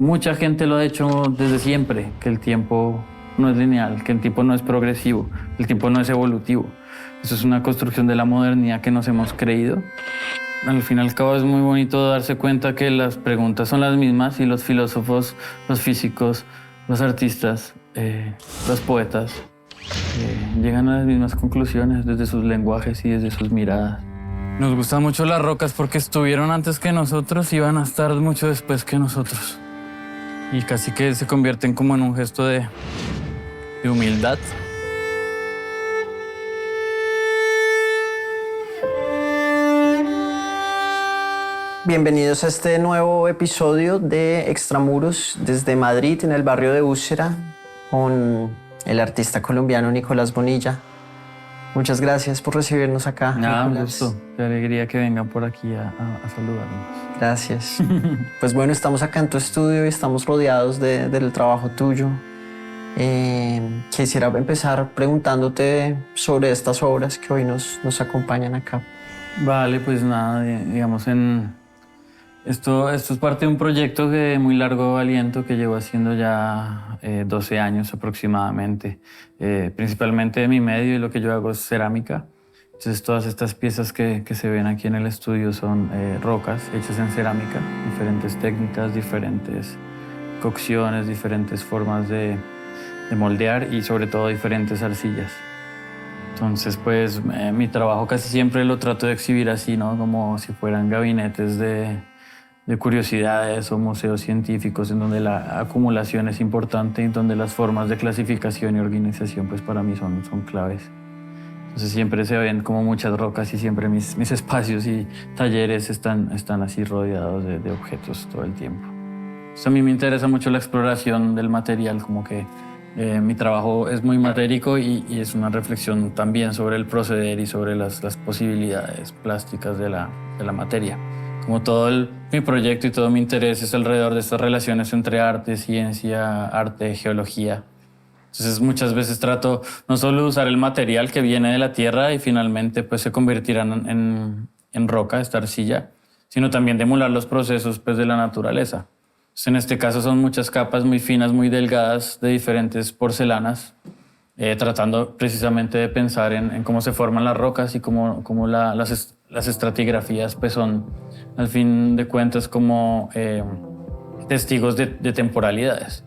Mucha gente lo ha hecho desde siempre, que el tiempo no es lineal, que el tiempo no es progresivo, el tiempo no es evolutivo. Eso es una construcción de la modernidad que nos hemos creído. Al fin y al cabo es muy bonito darse cuenta que las preguntas son las mismas y los filósofos, los físicos, los artistas, los poetas llegan a las mismas conclusiones desde sus lenguajes y desde sus miradas. Nos gustan mucho las rocas porque estuvieron antes que nosotros y van a estar mucho después que nosotros. Y casi que se convierten como en un gesto de humildad. Bienvenidos a este nuevo episodio de Extramuros desde Madrid, en el barrio de Úsera, con el artista colombiano Nicolás Bonilla. Muchas gracias por recibirnos acá. Nada, un Nicolás. gusto. Qué alegría que vengan por aquí a saludarnos. Gracias. Pues bueno, estamos acá en tu estudio y estamos rodeados del trabajo tuyo. Quisiera empezar preguntándote sobre estas obras que hoy nos acompañan acá. Vale, pues nada, digamos, esto es parte de un proyecto de muy largo aliento que llevo haciendo ya 12 años aproximadamente. Principalmente de mi medio y lo que yo hago es cerámica. Entonces todas estas piezas que se ven aquí en el estudio son rocas hechas en cerámica, diferentes técnicas, diferentes cocciones, diferentes formas de moldear y sobre todo diferentes arcillas. Entonces, pues mi trabajo casi siempre lo trato de exhibir así, ¿no? Como si fueran gabinetes de curiosidades o museos científicos en donde la acumulación es importante y en donde las formas de clasificación y organización pues para mí son claves. Entonces siempre se ven como muchas rocas y siempre mis espacios y talleres están así rodeados de objetos todo el tiempo. Entonces, a mí me interesa mucho la exploración del material, como que mi trabajo es muy matérico y es una reflexión también sobre el proceder y sobre las posibilidades plásticas de la materia. Como mi proyecto y todo mi interés es alrededor de estas relaciones entre arte, ciencia, arte, geología. Entonces muchas veces trato no solo de usar el material que viene de la tierra y finalmente pues se convertirá en roca, esta arcilla, sino también de emular los procesos pues, de la naturaleza. Entonces, en este caso son muchas capas muy finas, muy delgadas de diferentes porcelanas, tratando precisamente de pensar en cómo se forman las rocas y cómo las estratigrafías pues son, al fin de cuentas, como testigos de temporalidades.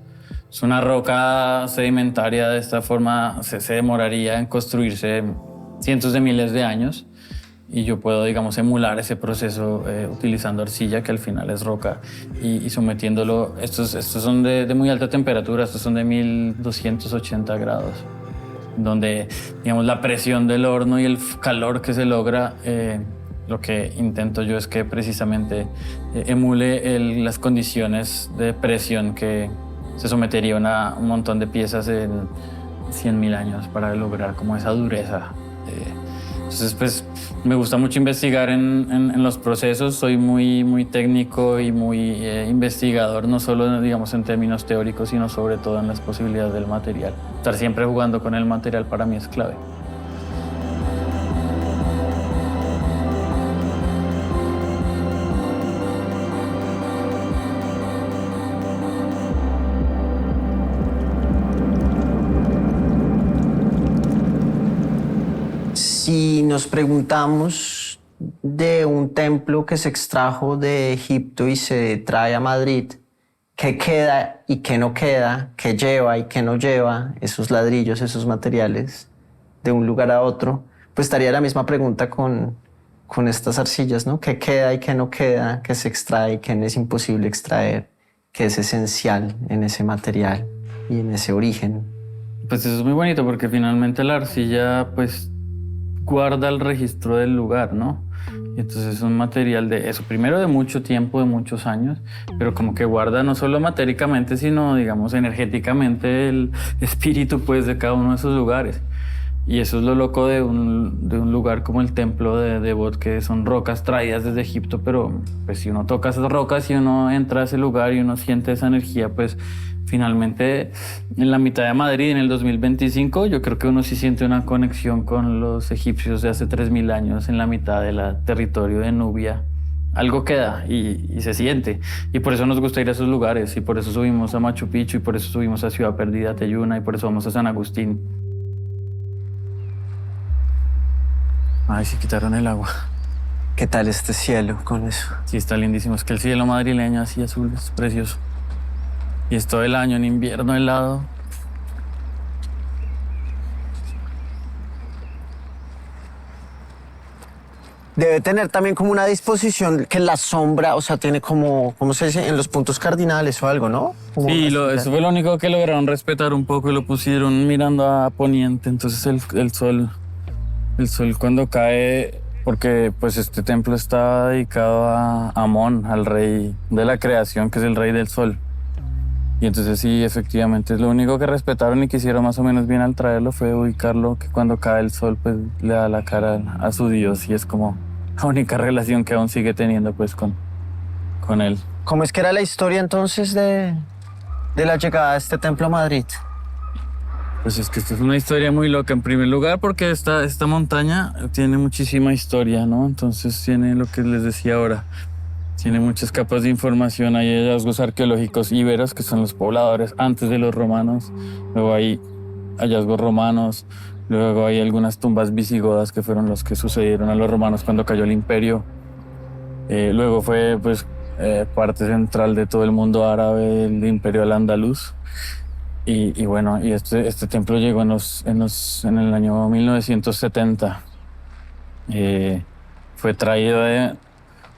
Es una roca sedimentaria de esta forma se demoraría en construirse cientos de miles de años y yo puedo, digamos, emular ese proceso utilizando arcilla, que al final es roca, y sometiéndolo. Estos son de muy alta temperatura, estos son de 1280 grados, donde, digamos, la presión del horno y el calor que se logra, lo que intento yo es que precisamente emule las condiciones de presión que se sometería a un montón de piezas en 100.000 años para lograr como esa dureza. Entonces, pues, me gusta mucho investigar en los procesos. Soy muy técnico y muy investigador, no solo, digamos, en términos teóricos, sino sobre todo en las posibilidades del material. Estar siempre jugando con el material para mí es clave. Si nos preguntamos de un templo que se extrajo de Egipto y se trae a Madrid, ¿qué queda y qué no queda? ¿Qué lleva y qué no lleva esos ladrillos, esos materiales de un lugar a otro? Pues estaría la misma pregunta con estas arcillas, ¿no? ¿Qué queda y qué no queda? ¿Qué se extrae y qué es imposible extraer? ¿Qué es esencial en ese material y en ese origen? Pues eso es muy bonito porque finalmente la arcilla, pues, guarda el registro del lugar, ¿no? Y entonces es un material de eso, primero de mucho tiempo, de muchos años, pero como que guarda no solo matéricamente, sino, digamos, energéticamente el espíritu, pues, de cada uno de esos lugares. Y eso es lo loco de un lugar como el templo de Debod, que son rocas traídas desde Egipto, pero pues si uno toca esas rocas y uno entra a ese lugar y uno siente esa energía, pues finalmente en la mitad de Madrid, en el 2025, yo creo que uno sí siente una conexión con los egipcios de hace 3000 años, en la mitad del territorio de Nubia, algo queda y se siente. Y por eso nos gusta ir a esos lugares, y por eso subimos a Machu Picchu, y por eso subimos a Ciudad Perdida, a Teyuna, y por eso vamos a San Agustín. Ay, sí quitaron el agua. ¿Qué tal este cielo con eso? Sí, está lindísimo. Es que el cielo madrileño así azul es precioso. Y es todo el año en invierno helado. Debe tener también como una disposición que la sombra, o sea, tiene como, ¿cómo se dice? En los puntos cardinales o algo, ¿no? Como Sí, eso fue lo único que lograron respetar un poco y lo pusieron mirando a poniente. Entonces el sol cuando cae, porque pues este templo está dedicado a Amón, al rey de la creación, que es el rey del sol. Y entonces sí, efectivamente, lo único que respetaron y que hicieron más o menos bien al traerlo fue ubicarlo, que cuando cae el sol pues le da la cara a su Dios, y es como la única relación que aún sigue teniendo pues con él. ¿Cómo es que era la historia entonces de la llegada de este templo a Madrid? Pues es que esta es una historia muy loca en primer lugar porque esta montaña tiene muchísima historia, ¿no? Entonces tiene lo que les decía ahora. Tiene muchas capas de información. Hay hallazgos arqueológicos íberos, que son los pobladores antes de los romanos. Luego hay hallazgos romanos. Luego hay algunas tumbas visigodas que fueron los que sucedieron a los romanos cuando cayó el imperio. Luego fue pues, parte central de todo el mundo árabe, el imperio al-Andaluz. Y bueno, y este templo llegó en el año 1970. Fue traído de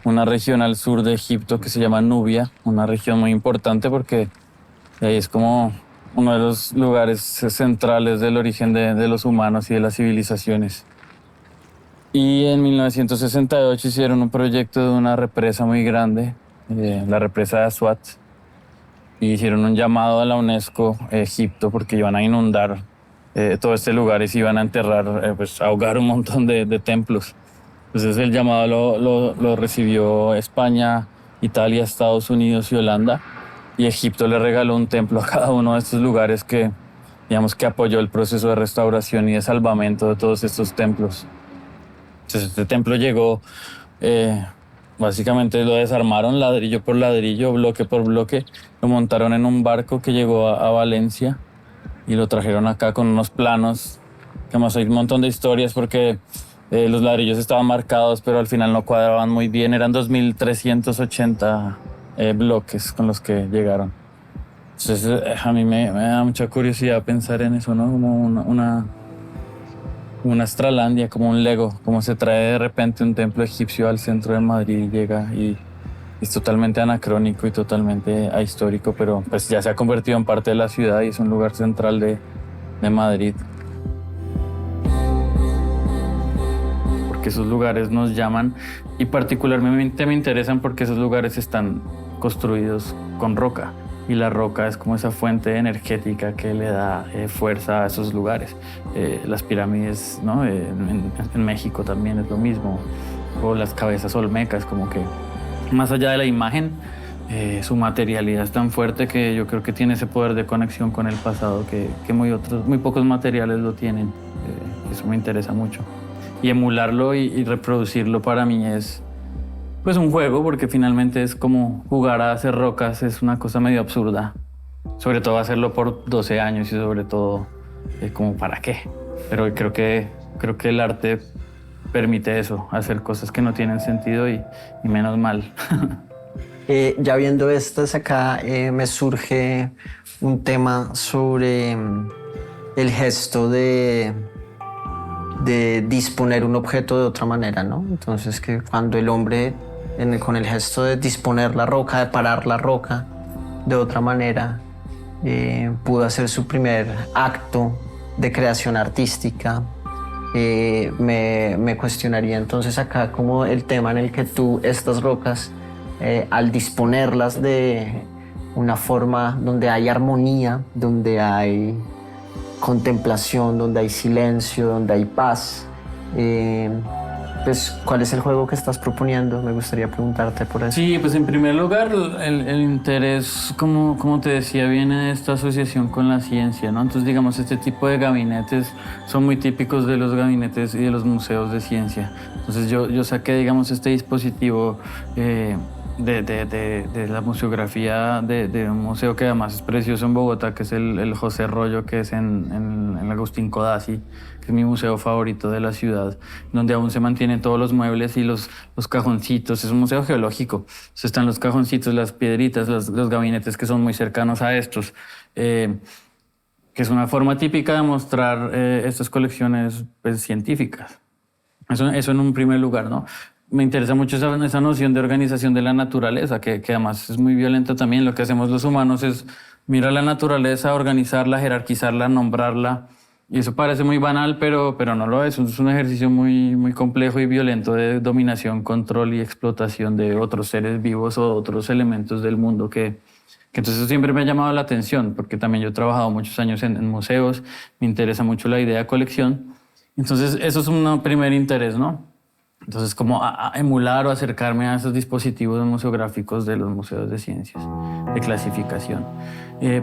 una región al sur de Egipto que se llama Nubia, una región muy importante porque ahí es como uno de los lugares centrales del origen de los humanos y de las civilizaciones. Y en 1968 hicieron un proyecto de una represa muy grande, la represa de Aswat, y hicieron un llamado a la UNESCO Egipto porque iban a inundar todo este lugar y se iban a enterrar, pues ahogar un montón de templos. Entonces el llamado lo recibió España, Italia, Estados Unidos y Holanda. Y Egipto le regaló un templo a cada uno de estos lugares que, digamos, que apoyó el proceso de restauración y de salvamento de todos estos templos. Entonces este templo llegó, básicamente lo desarmaron ladrillo por ladrillo, bloque por bloque. Lo montaron en un barco que llegó a Valencia y lo trajeron acá con unos planos. Que más hay un montón de historias porque los ladrillos estaban marcados, pero al final no cuadraban muy bien. Eran 2.380 bloques con los que llegaron. Entonces, a mí me da mucha curiosidad pensar en eso, ¿no? Como una Astralandia, como un Lego, como se trae de repente un templo egipcio al centro de Madrid y llega y es totalmente anacrónico y totalmente ahistórico, pero pues ya se ha convertido en parte de la ciudad y es un lugar central de Madrid. Que esos lugares nos llaman y particularmente me interesan porque esos lugares están construidos con roca y la roca es como esa fuente energética que le da fuerza a esos lugares. Las pirámides, ¿no? En México también es lo mismo, o las cabezas olmecas, como que más allá de la imagen, su materialidad es tan fuerte que yo creo que tiene ese poder de conexión con el pasado que muy pocos materiales lo tienen. Eso me interesa mucho. Y emularlo y reproducirlo para mí es pues un juego, porque finalmente es como jugar a hacer rocas, es una cosa medio absurda. Sobre todo hacerlo por 12 años y sobre todo como para qué. Pero creo que el arte permite eso, hacer cosas que no tienen sentido y menos mal. Ya viendo estas acá, me surge un tema sobre el gesto de disponer un objeto de otra manera, ¿no? Entonces que cuando el hombre con el gesto de disponer la roca, de parar la roca de otra manera, pudo hacer su primer acto de creación artística, me cuestionaría entonces acá como el tema en el que tú estas rocas, al disponerlas de una forma donde hay armonía, donde hay contemplación, donde hay silencio, donde hay paz, pues, ¿cuál es el juego que estás proponiendo? Me gustaría preguntarte por eso. Sí, pues en primer lugar el interés, como te decía, viene de esta asociación con la ciencia, ¿no? Entonces, digamos, este tipo de gabinetes son muy típicos de los gabinetes y de los museos de ciencia. Entonces yo saqué, digamos, este dispositivo de la museografía de un museo que además es precioso en Bogotá, que es el José Rollo, que es en el Agustín Codazzi, que es mi museo favorito de la ciudad, donde aún se mantienen todos los muebles y los cajoncitos. Es un museo geológico. Entonces están los cajoncitos, las piedritas, los gabinetes que son muy cercanos a estos, que es una forma típica de mostrar estas colecciones, pues, científicas. Eso en un primer lugar, ¿no? Me interesa mucho esa noción de organización de la naturaleza, que además es muy violenta también. Lo que hacemos los humanos es mirar la naturaleza, organizarla, jerarquizarla, nombrarla. Y eso parece muy banal, pero no lo es. Es un ejercicio muy complejo y violento de dominación, control y explotación de otros seres vivos o otros elementos del mundo que entonces eso siempre me ha llamado la atención, porque también yo he trabajado muchos años en museos, me interesa mucho la idea de colección. Entonces eso es un primer interés, ¿no? Entonces, como a emular o acercarme a esos dispositivos museográficos de los museos de ciencias, de clasificación.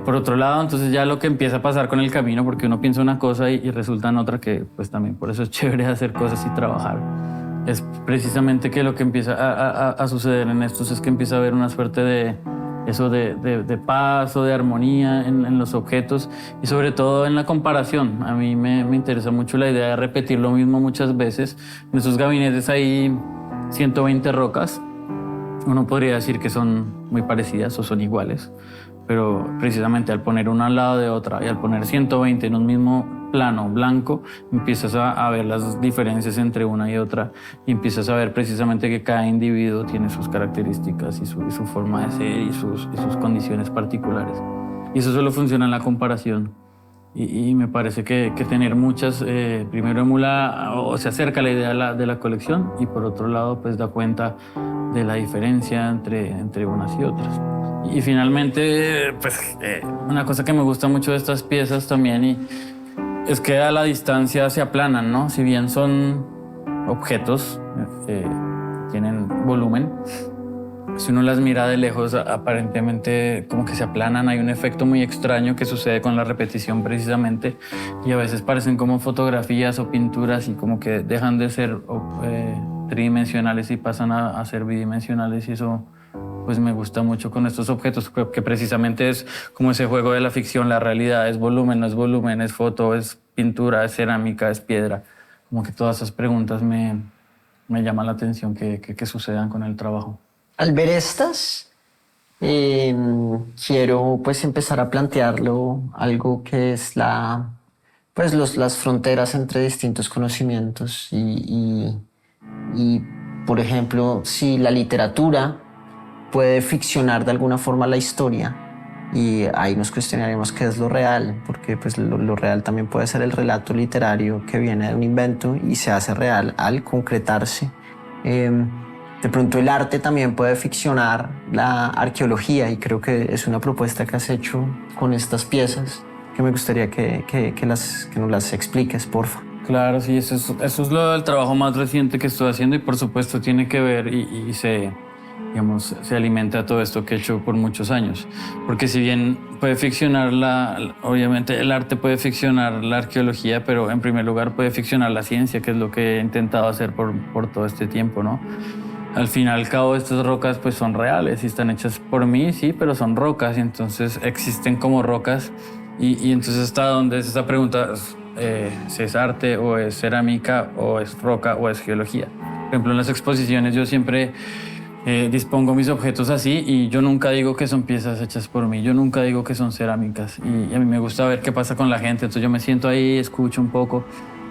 Por otro lado, entonces ya lo que empieza a pasar con el camino, porque uno piensa una cosa y resulta en otra, que pues también por eso es chévere hacer cosas y trabajar, es precisamente que lo que empieza a suceder en estos es que empieza a haber una suerte de paz o de armonía en los objetos y sobre todo en la comparación. A mí me interesa mucho la idea de repetir lo mismo muchas veces. En esos gabinetes hay 120 rocas. Uno podría decir que son muy parecidas o son iguales, pero precisamente al poner una al lado de otra y al poner 120 en un mismo plano blanco, empiezas a ver las diferencias entre una y otra y empiezas a ver precisamente que cada individuo tiene sus características y su forma de ser y sus condiciones particulares. Y eso solo funciona en la comparación. Y me parece que tener muchas, primero emula o se acerca a la idea de la colección y por otro lado pues da cuenta de la diferencia entre unas y otras. Y finalmente, pues una cosa que me gusta mucho de estas piezas también es que a la distancia se aplanan, ¿no? Si bien son objetos, tienen volumen, si uno las mira de lejos, aparentemente como que se aplanan. Hay un efecto muy extraño que sucede con la repetición precisamente y a veces parecen como fotografías o pinturas y como que dejan de ser tridimensionales y pasan a ser bidimensionales y eso pues me gusta mucho con estos objetos, que precisamente es como ese juego de la ficción. La realidad es volumen, no es volumen, es foto, es pintura, es cerámica, es piedra. Como que todas esas preguntas me llaman la atención que sucedan con el trabajo. Al ver estas, quiero pues empezar a plantearlo algo que es las fronteras entre distintos conocimientos y, por ejemplo, si la literatura puede ficcionar de alguna forma la historia y ahí nos cuestionaremos qué es lo real, porque pues lo real también puede ser el relato literario que viene de un invento y se hace real al concretarse. De pronto el arte también puede ficcionar la arqueología y creo que es una propuesta que has hecho con estas piezas que me gustaría que nos las expliques, porfa. Claro, sí, eso es lo del trabajo más reciente que estoy haciendo y por supuesto tiene que ver y se alimenta de todo esto que he hecho por muchos años. Porque si bien puede ficcionar obviamente el arte puede ficcionar la arqueología, pero en primer lugar puede ficcionar la ciencia, que es lo que he intentado hacer por todo este tiempo, ¿no? Al fin y al cabo, estas rocas pues son reales y están hechas por mí, sí, pero son rocas y entonces existen como rocas. Y entonces hasta dónde es esa pregunta, si es arte o es cerámica o es roca o es geología. Por ejemplo, en las exposiciones yo siempre dispongo mis objetos así y yo nunca digo que son piezas hechas por mí, yo nunca digo que son cerámicas y a mí me gusta ver qué pasa con la gente, entonces yo me siento ahí, escucho un poco.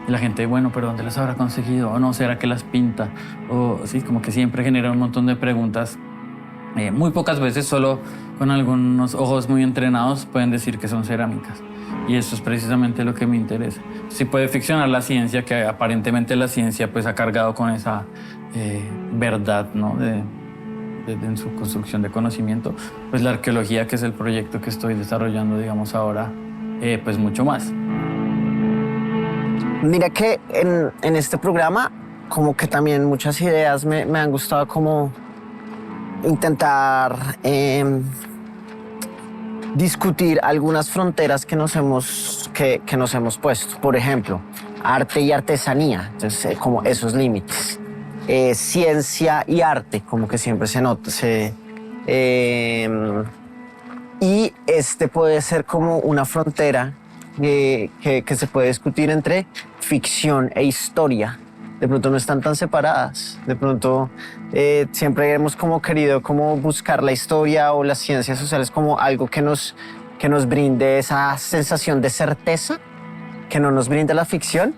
Y la gente, bueno, pero ¿dónde las habrá conseguido? ¿O no? ¿Será que las pinta? O sí, como que siempre genera un montón de preguntas. Muy pocas veces, solo con algunos ojos muy entrenados, pueden decir que son cerámicas. Y eso es precisamente lo que me interesa. Si puede ficcionar la ciencia, que aparentemente la ciencia pues ha cargado con esa verdad, ¿no? En su construcción de conocimiento, pues la arqueología, que es el proyecto que estoy desarrollando, digamos, ahora, pues mucho más. Mira que en este programa como que también muchas ideas me han gustado como intentar discutir algunas fronteras que nos hemos puesto. Por ejemplo, arte y artesanía, entonces, como esos límites. Ciencia y arte, como que siempre se nota. Y este puede ser como una frontera que se puede discutir entre ficción e historia. De pronto no están tan separadas. De pronto siempre hemos como querido como buscar la historia o las ciencias sociales como algo que nos brinde esa sensación de certeza, que no nos brinde la ficción,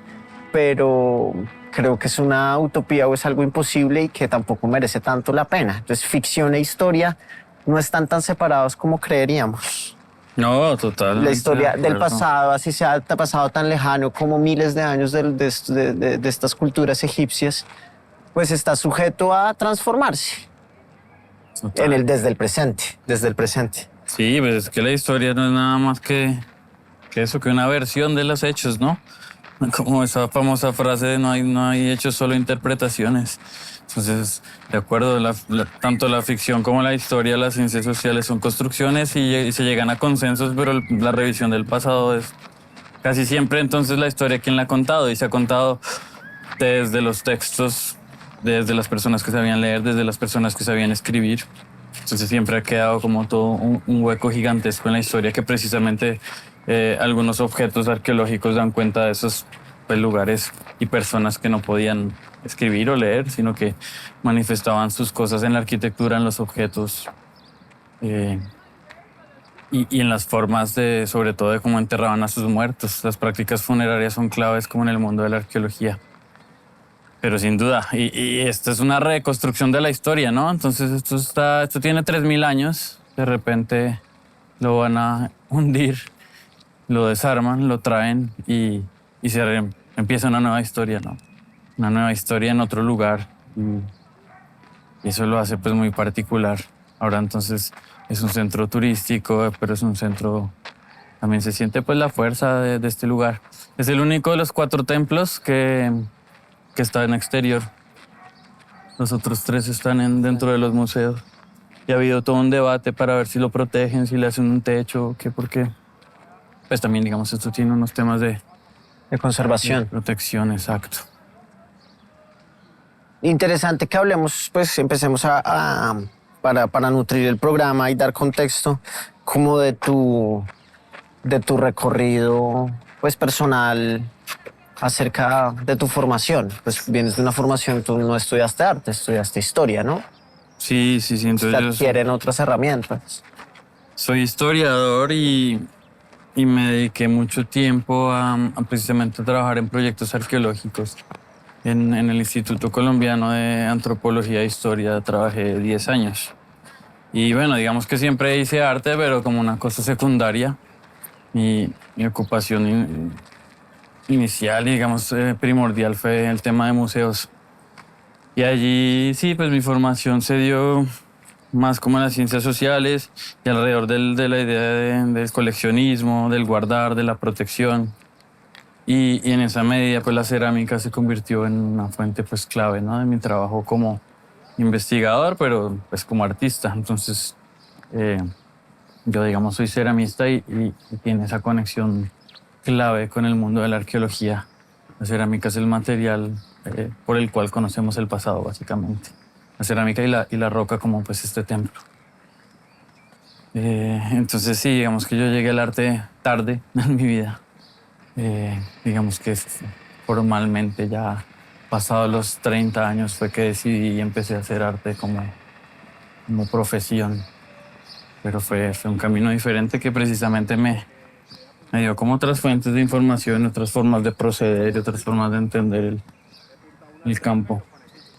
pero creo que es una utopía o es algo imposible y que tampoco merece tanto la pena. Entonces ficción e historia no están tan separados como creeríamos. No, total. La historia del pasado, así sea pasado tan lejano como miles de años de estas culturas egipcias, pues está sujeto a transformarse desde el presente. Sí, pues es que la historia no es nada más que eso, que una versión de los hechos, ¿no? Como esa famosa frase de no hay hechos, solo interpretaciones. Entonces, de acuerdo, tanto la ficción como la historia, las ciencias sociales son construcciones y se llegan a consensos, pero la revisión del pasado es casi siempre entonces la historia quien la ha contado, y se ha contado desde los textos, desde las personas que sabían leer, desde las personas que sabían escribir. Entonces siempre ha quedado como todo un hueco gigantesco en la historia que precisamente algunos objetos arqueológicos dan cuenta de esos lugares y personas que no podían escribir o leer, sino que manifestaban sus cosas en la arquitectura, en los objetos y en las formas sobre todo de cómo enterraban a sus muertos. Las prácticas funerarias son claves como en el mundo de la arqueología. Pero sin duda, y esta es una reconstrucción de la historia, ¿no? Entonces esto tiene 3000 años, de repente lo van a hundir, lo desarman, lo traen y empieza una nueva historia, ¿no? Una nueva historia en otro lugar, y eso lo hace pues muy particular. Ahora entonces es un centro turístico, pero es un centro, también se siente pues la fuerza de este lugar. Es el único de los 4 templos que está en exterior. Los otros 3 están dentro de los museos. Y ha habido todo un debate para ver si lo protegen, si le hacen un techo, porque pues también, digamos, esto tiene unos temas de conservación. Protección, exacto. Interesante que hablemos, pues empecemos para nutrir el programa y dar contexto como de tu recorrido pues personal acerca de tu formación. Pues vienes de una formación, tú no estudiaste arte, estudiaste historia, ¿no? Sí. Entonces te adquieren otras herramientas. Soy historiador y me dediqué mucho tiempo a precisamente trabajar en proyectos arqueológicos. En el Instituto Colombiano de Antropología e Historia trabajé 10 años. Y bueno, digamos que siempre hice arte, pero como una cosa secundaria. Mi ocupación inicial, digamos, primordial fue el tema de museos. Y allí sí, pues mi formación se dio más como en las ciencias sociales y alrededor de la idea del coleccionismo, del guardar, de la protección. Y en esa medida, pues la cerámica se convirtió en una fuente pues clave, ¿no? De mi trabajo como investigador, pero pues como artista. Entonces, yo, digamos, soy ceramista y tiene esa conexión clave con el mundo de la arqueología. La cerámica es el material por el cual conocemos el pasado, básicamente. La cerámica y la roca como pues este templo. Entonces sí, digamos que yo llegué al arte tarde en mi vida. Digamos que formalmente ya pasados los 30 años fue que decidí y empecé a hacer arte como profesión. Pero fue un camino diferente que precisamente me dio como otras fuentes de información, otras formas de proceder, otras formas de entender el campo.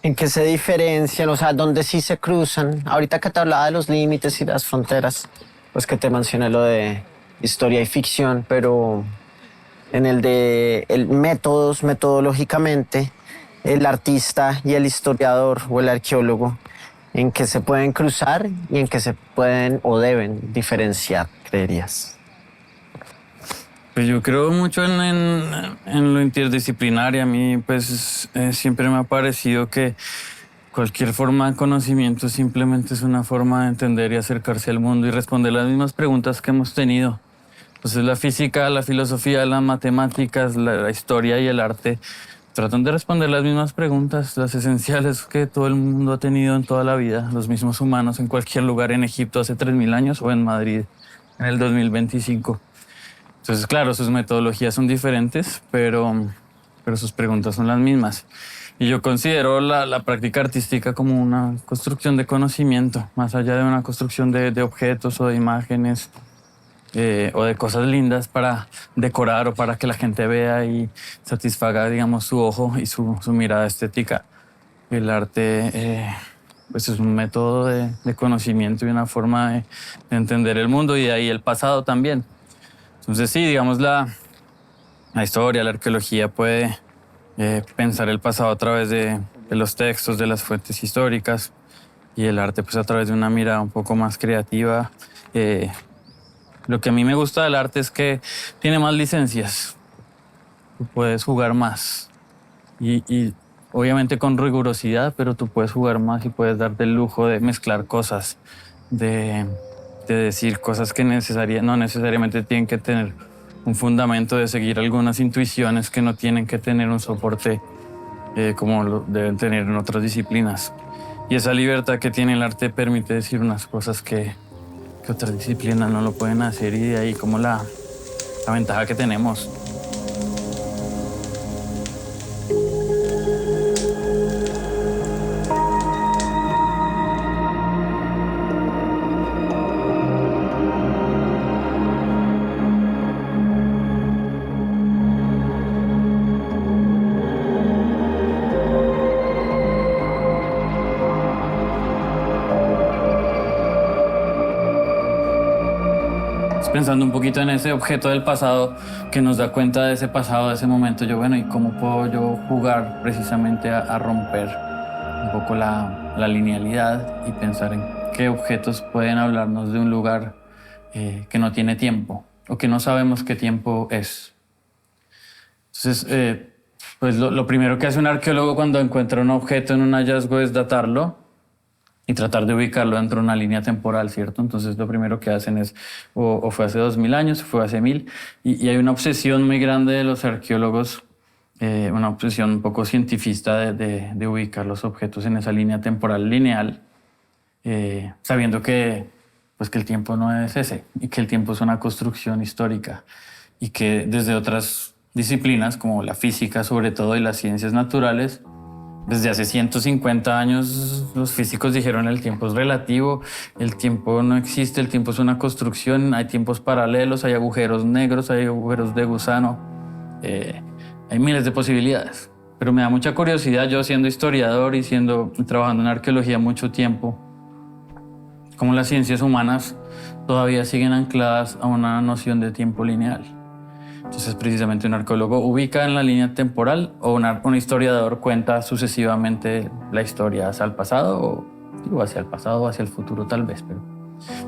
¿En qué se diferencian? O sea, ¿dónde sí se cruzan? Ahorita que te hablaba de los límites y las fronteras, pues que te mencioné lo de historia y ficción, pero en el de metodológicamente, el artista y el historiador o el arqueólogo, ¿en qué se pueden cruzar y en qué se pueden o deben diferenciar, creerías? Pues yo creo mucho en lo interdisciplinario. A mí pues siempre me ha parecido que cualquier forma de conocimiento simplemente es una forma de entender y acercarse al mundo y responder las mismas preguntas que hemos tenido. Entonces la física, la filosofía, las matemáticas, la historia y el arte tratan de responder las mismas preguntas, las esenciales que todo el mundo ha tenido en toda la vida, los mismos humanos en cualquier lugar en Egipto hace 3000 años o en Madrid en el 2025. Entonces, claro, sus metodologías son diferentes, pero sus preguntas son las mismas. Y yo considero la práctica artística como una construcción de conocimiento, más allá de una construcción de objetos o de imágenes o de cosas lindas para decorar o para que la gente vea y satisfaga, digamos, su ojo y su mirada estética. El arte pues es un método de conocimiento y una forma de entender el mundo y de ahí el pasado también. Entonces sí, digamos, la historia, la arqueología puede pensar el pasado a través de los textos, de las fuentes históricas y el arte pues a través de una mirada un poco más creativa. Lo que a mí me gusta del arte es que tiene más licencias, tú puedes jugar más y obviamente con rigurosidad, pero tú puedes jugar más y puedes darte el lujo de mezclar cosas, de decir cosas que no necesariamente tienen que tener un fundamento, de seguir algunas intuiciones que no tienen que tener un soporte como lo deben tener en otras disciplinas. Y esa libertad que tiene el arte permite decir unas cosas que otras disciplinas no lo pueden hacer y de ahí como la ventaja que tenemos. Pensando un poquito en ese objeto del pasado que nos da cuenta de ese pasado, de ese momento, yo, bueno, ¿y cómo puedo yo jugar precisamente a romper un poco la linealidad y pensar en qué objetos pueden hablarnos de un lugar que no tiene tiempo o que no sabemos qué tiempo es? Entonces, pues lo primero que hace un arqueólogo cuando encuentra un objeto en un hallazgo es datarlo y tratar de ubicarlo dentro de una línea temporal, ¿cierto? Entonces lo primero que hacen es, o fue hace 2000 años, o fue hace 1000, y hay una obsesión muy grande de los arqueólogos, una obsesión un poco cientifista de ubicar los objetos en esa línea temporal lineal, sabiendo pues que el tiempo no es ese, y que el tiempo es una construcción histórica, y que desde otras disciplinas, como la física sobre todo y las ciencias naturales, desde hace 150 años los físicos dijeron el tiempo es relativo, el tiempo no existe, el tiempo es una construcción, hay tiempos paralelos, hay agujeros negros, hay agujeros de gusano, hay miles de posibilidades. Pero me da mucha curiosidad, yo siendo historiador y trabajando en arqueología mucho tiempo, cómo las ciencias humanas todavía siguen ancladas a una noción de tiempo lineal. Entonces, precisamente un arqueólogo ubica en la línea temporal o un historiador cuenta sucesivamente la historia hacia el pasado o hacia el pasado o hacia el futuro tal vez,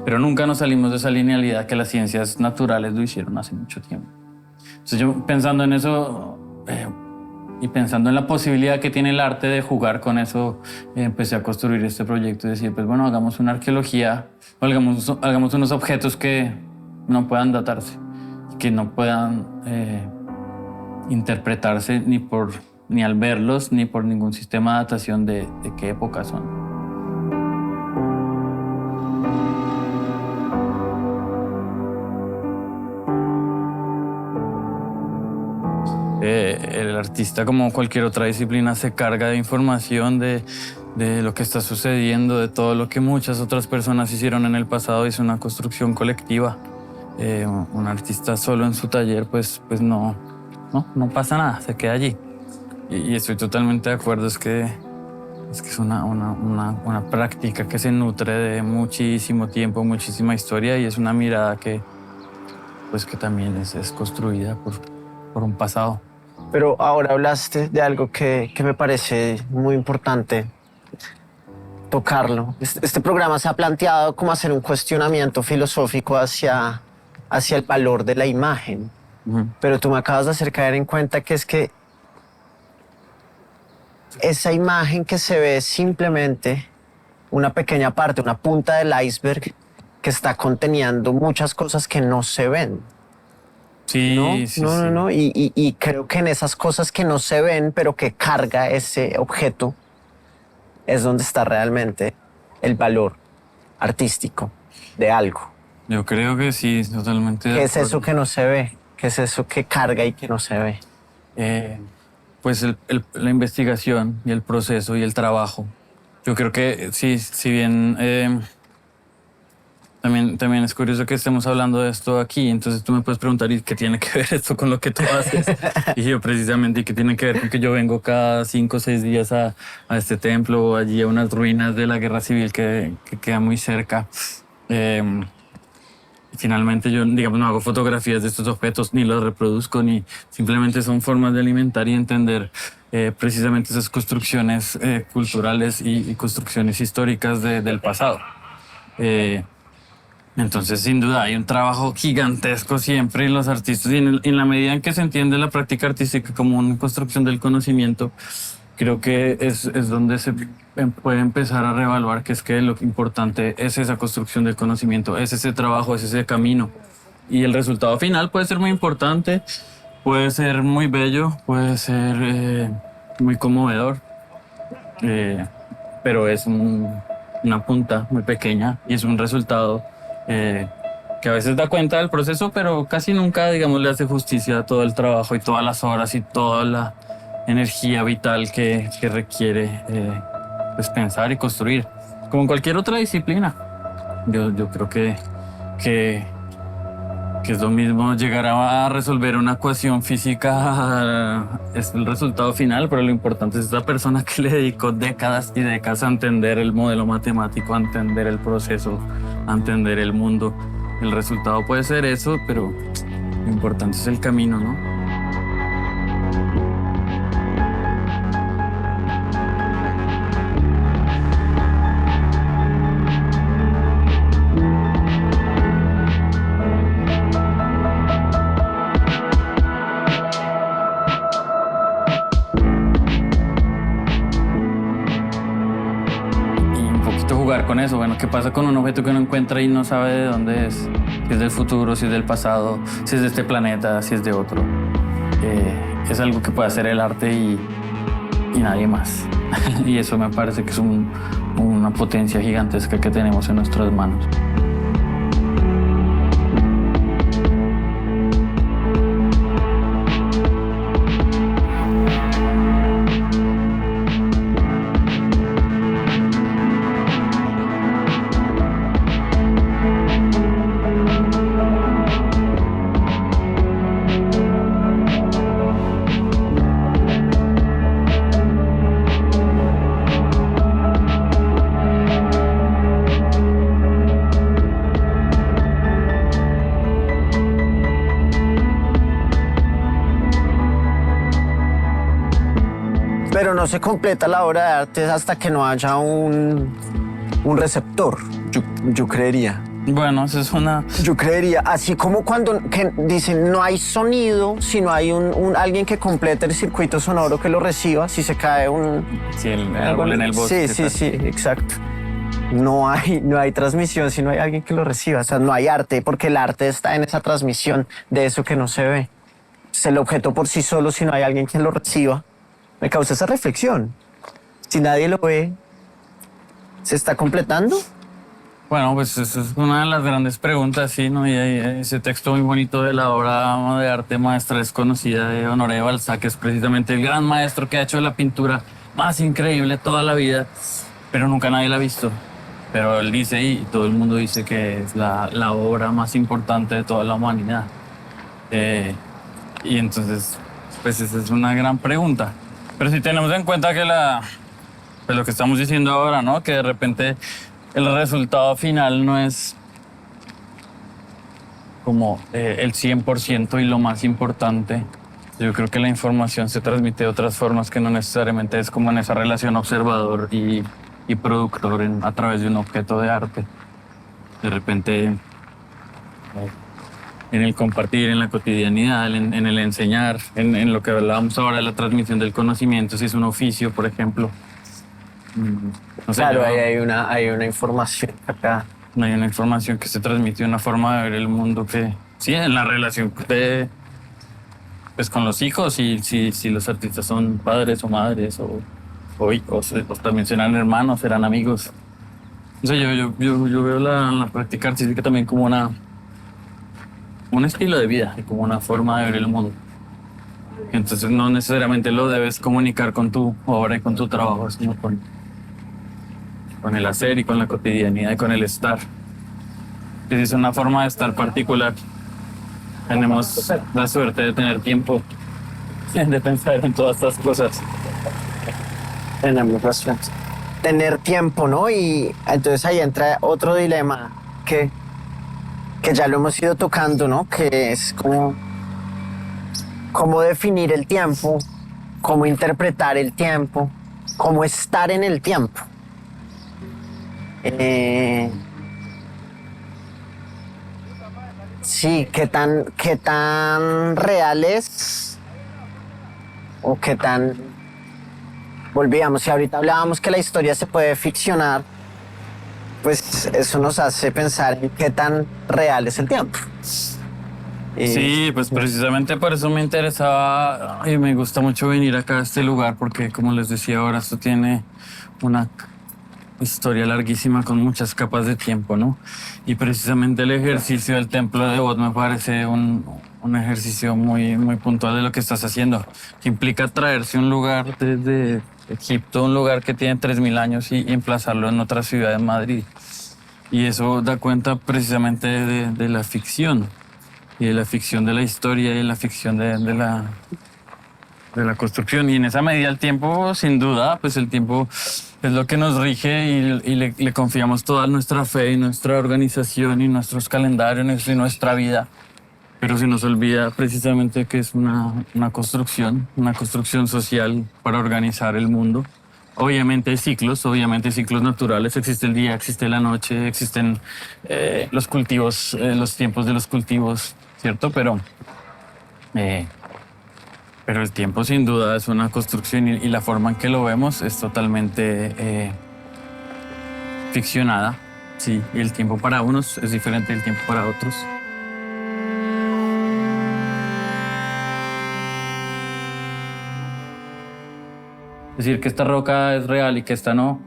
pero nunca nos salimos de esa linealidad que las ciencias naturales lo hicieron hace mucho tiempo. Entonces yo pensando en eso y pensando en la posibilidad que tiene el arte de jugar con eso, empecé a construir este proyecto y decir, pues bueno, hagamos una arqueología, o hagamos unos objetos que no puedan datarse, que no puedan interpretarse ni al verlos, ni por ningún sistema de datación de qué época son. El artista, como cualquier otra disciplina, se carga de información de lo que está sucediendo, de todo lo que muchas otras personas hicieron en el pasado. Es una construcción colectiva. Un artista solo en su taller, pues no pasa nada, se queda allí. Y estoy totalmente de acuerdo, es que es una práctica que se nutre de muchísimo tiempo, muchísima historia y es una mirada que también es construida por un pasado. Pero ahora hablaste de algo que me parece muy importante tocarlo. Este programa se ha planteado como hacer un cuestionamiento filosófico hacia el valor de la imagen. Pero tú me acabas de hacer caer en cuenta que es que esa imagen que se ve es simplemente una pequeña parte, una punta del iceberg que está conteniendo muchas cosas que no se ven. Sí, No, sí, no, sí. no, no. Y creo que en esas cosas que no se ven, pero que carga ese objeto, es donde está realmente el valor artístico de algo. Yo creo que sí, totalmente de ¿Qué es eso acuerdo. que no se ve? ¿Qué es eso que carga y que no se ve? Eh, pues la investigación y el proceso y el trabajo. Yo creo que sí, si bien también es curioso que estemos hablando de esto aquí, entonces tú me puedes preguntar, ¿y qué tiene que ver esto con lo que tú haces? Y yo precisamente, ¿y qué tiene que ver con que yo vengo cada 5 o 6 días a este templo o allí a unas ruinas de la guerra civil que queda muy cerca? Y finalmente yo, digamos, no hago fotografías de estos objetos, ni los reproduzco, ni simplemente son formas de alimentar y entender precisamente esas construcciones culturales y construcciones históricas del pasado. Eh, entonces, sin duda, hay un trabajo gigantesco siempre en los artistas y en la medida en que se entiende la práctica artística como una construcción del conocimiento, creo que es donde se puede empezar a reevaluar que es que lo importante es esa construcción del conocimiento, es ese trabajo, es ese camino. Y el resultado final puede ser muy importante, puede ser muy bello, puede ser muy conmovedor, eh, pero es una punta muy pequeña y es un resultado que a veces da cuenta del proceso, pero casi nunca, digamos, le hace justicia a todo el trabajo y todas las horas y toda la energía vital que requiere pues pensar y construir, como en cualquier otra disciplina. Yo creo que, que es lo mismo llegar a resolver una ecuación física, es el resultado final, pero lo importante es esa persona que le dedicó décadas y décadas a entender el modelo matemático, a entender el proceso, a entender el mundo. El resultado puede ser eso, pero lo importante es el camino, ¿no? Y un poquito jugar con eso. Bueno, ¿qué pasa con un objeto que uno encuentra y no sabe de dónde es? Si es del futuro, si es del pasado, si es de este planeta, si es de otro. Es algo que puede hacer el arte y nadie más. Y eso me parece que es una potencia gigantesca que tenemos en nuestras manos. Pero no se completa la obra de arte hasta que no haya un receptor, yo creería. Bueno, eso es una... Yo creería, así como cuando que dicen no hay sonido, si no hay alguien que complete el circuito sonoro que lo reciba, si se cae un... Sí, el árbol en el bosque. Sí, exacto. No hay transmisión si no hay alguien que lo reciba. O sea, no hay arte, porque el arte está en esa transmisión de eso que no se ve. Es el objeto por sí solo, si no hay alguien que lo reciba. Me causa esa reflexión. Si nadie lo ve, ¿se está completando? Bueno, pues esa es una de las grandes preguntas, sí, ¿no? Y hay ese texto muy bonito de la obra de arte maestra desconocida de Honoré de Balzac, que es precisamente el gran maestro que ha hecho la pintura más increíble toda la vida, pero nunca nadie la ha visto. Pero él dice, y todo el mundo dice que es la obra más importante de toda la humanidad. Y entonces, pues esa es una gran pregunta. Pero si tenemos en cuenta que pues lo que estamos diciendo ahora, ¿no? Que de repente el resultado final no es como el 100% y lo más importante. Yo creo que la información se transmite de otras formas que no necesariamente es como en esa relación observador y productor a través de un objeto de arte. De repente en el compartir, en la cotidianidad, en el enseñar, en lo que hablábamos ahora, la transmisión del conocimiento, si es un oficio, por ejemplo. No sé, Claro, yo- ahí hay una información acá. no hay una información que se transmite, una forma de ver el mundo que, sí, en la relación de, pues, con los hijos, y si los artistas son padres o madres, o hijos, o también serán hermanos, serán amigos. O sea, yo veo la práctica artística también como un estilo de vida y como una forma de ver el mundo. Entonces no necesariamente lo debes comunicar con tu obra y con tu trabajo, sino con el hacer y con la cotidianidad y con el estar. Es una forma de estar particular. Tenemos la suerte de tener tiempo de pensar en todas estas cosas. Tenemos razón. Tener tiempo, ¿no? Y entonces ahí entra otro dilema que ya lo hemos ido tocando, ¿no? Que es cómo definir el tiempo, cómo interpretar el tiempo, cómo estar en el tiempo. Eh, sí, qué tan real es o qué tan... Volvíamos, y ahorita hablábamos que la historia se puede ficcionar, pues eso nos hace pensar en qué tan real es el tiempo. Sí, pues precisamente por eso me interesaba y me gusta mucho venir acá a este lugar, porque como les decía ahora, esto tiene una historia larguísima con muchas capas de tiempo, ¿no? Y precisamente el ejercicio del Templo de Bod me parece un ejercicio muy puntual de lo que estás haciendo, que implica traerse un lugar desde Egipto, un lugar que tiene 3000 años, y emplazarlo en otra ciudad de Madrid. Y eso da cuenta precisamente de la ficción, y de la ficción de la historia, y de la ficción de la construcción. Y en esa medida el tiempo, sin duda, pues el tiempo es lo que nos rige, y le confiamos toda nuestra fe y nuestra organización y nuestros calendarios y nuestra vida. Pero se nos olvida precisamente que es una construcción social para organizar el mundo. Obviamente hay ciclos naturales, existe el día, existe la noche, existen los cultivos, los tiempos de los cultivos, ¿cierto? Eh, pero el tiempo sin duda es una construcción, y la forma en que lo vemos es totalmente ficcionada. Sí, y el tiempo para unos es diferente del tiempo para otros. Decir que esta roca es real y que esta no,